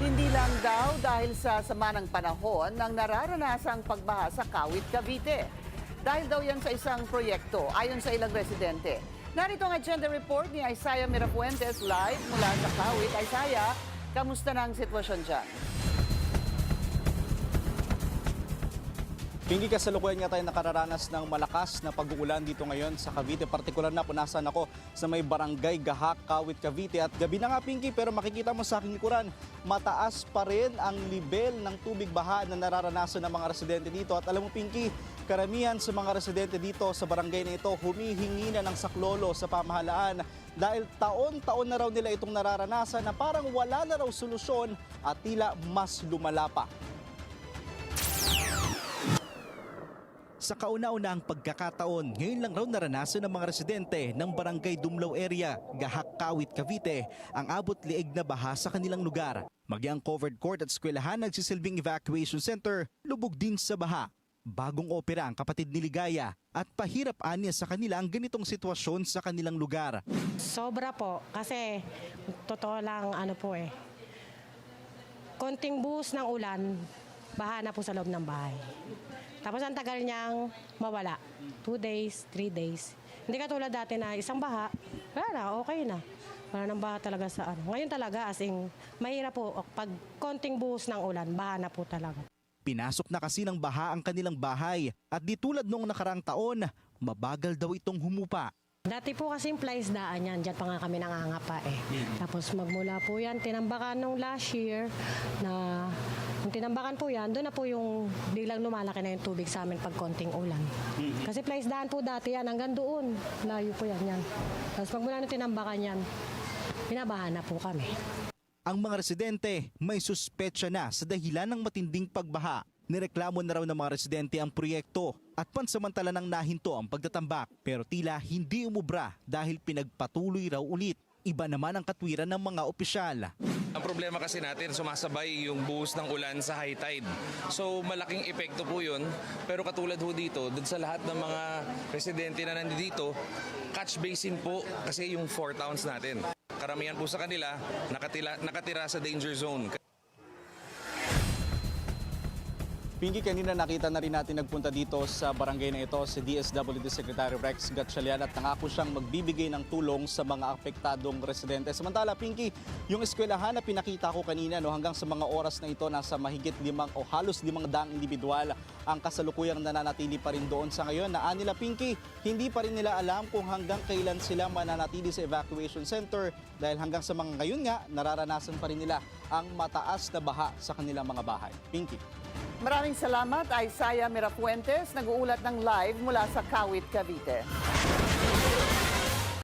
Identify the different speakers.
Speaker 1: Hindi lang daw dahil sa sama ng panahon nang nararanasang pagbaha sa Kawit, Cavite. Dahil daw yan sa isang proyekto, ayon sa ilang residente. Narito ang agenda report ni Isaiah Mirafuentes live mula sa Kawit. Isaiah, kamusta na ang sitwasyon dyan?
Speaker 2: Hindi kasalukuyan nga tayo nakararanas ng malakas na pag-uulan dito ngayon sa Cavite. Partikular na punasan ako sa may barangay Gahak, Kawit, Cavite. At gabi na nga, Pinky, pero makikita mo sa aking likuran, mataas pa rin ang level ng tubig baha na nararanasan ng mga residente dito. At alam mo, Pinky, karamihan sa mga residente dito sa barangay na ito humihingi na ng saklolo sa pamahalaan dahil taon-taon na raw nila itong nararanasan na parang wala na raw solusyon at tila mas lumala pa. Sa kauna-unahang pagkakataon, ngayon lang raw naranasan ng mga residente ng Barangay Dumlaw area, Gahak, Kawit, Cavite, ang abot liig na baha sa kanilang lugar. Magyang covered court at eskwelahan nagsisilbing evacuation center, lubog din sa baha. Bagong opera ang kapatid ni Ligaya at pahirap anya sa kanila ang ganitong sitwasyon sa kanilang lugar.
Speaker 3: Sobra po, kasi totoo lang konting buhos ng ulan, baha na po sa loob ng bahay. Tapos ang tagal niyang mawala. 2 days, 3 days. Hindi katulad dati na isang baha, wala na, okay na. Wala nang baha talaga sa ano. Ngayon talaga as in, mahirap po. Pag konting buhos ng ulan, baha na po talaga.
Speaker 2: Pinasok na kasi ng baha ang kanilang bahay at di tulad noong nakarang taon, mabagal daw itong humupa.
Speaker 3: Dati po kasi plaisdaan yan, dyan pa nga kami nangangapa eh. Tapos magmula po yan, tinambakan nung last year na yung tinambakan po yan, doon na po yung biglang lumalaki na yung tubig sa amin pag konting ulan. Kasi plaisdaan po dati yan, hanggang doon, layo po yan. Tapos magmula nung tinambakan yan, binabahan na po kami.
Speaker 2: Ang mga residente may suspetsya na sa dahilan ng matinding pagbaha. Nireklamo na raw ng mga residente ang proyekto at pansamantala nang nahinto ang pagtatambak. Pero tila hindi umubra dahil pinagpatuloy raw ulit. Iba naman ang katwiran ng mga opisyal.
Speaker 4: Ang problema kasi natin, sumasabay yung buhos ng ulan sa high tide. So malaking epekto po yun. Pero katulad ho dito, dun sa lahat ng mga residente na nandito, catch basin po kasi yung 4 towns natin. Karamihan po sa kanila, nakatira sa danger zone.
Speaker 2: Pinky, kanina nakita na rin natin nagpunta dito sa barangay na ito si DSWD Secretary Rex Gatchalian at nangako siyang magbibigay ng tulong sa mga apektadong residente. Samantala, Pinky, yung eskwelahan na pinakita ko kanina hanggang sa mga oras na ito nasa mahigit 5 o halos 500 individual ang kasalukuyang nananatili pa rin doon sa ngayon. Naan nila, Pinky, hindi pa rin nila alam kung hanggang kailan sila mananatili sa evacuation center dahil hanggang sa mga ngayon nga nararanasan pa rin nila ang mataas na baha sa kanilang mga bahay. Pinky.
Speaker 1: Maraming salamat, Isaiah Mirafuentes, nag-uulat ng live mula sa Kawit, Cavite.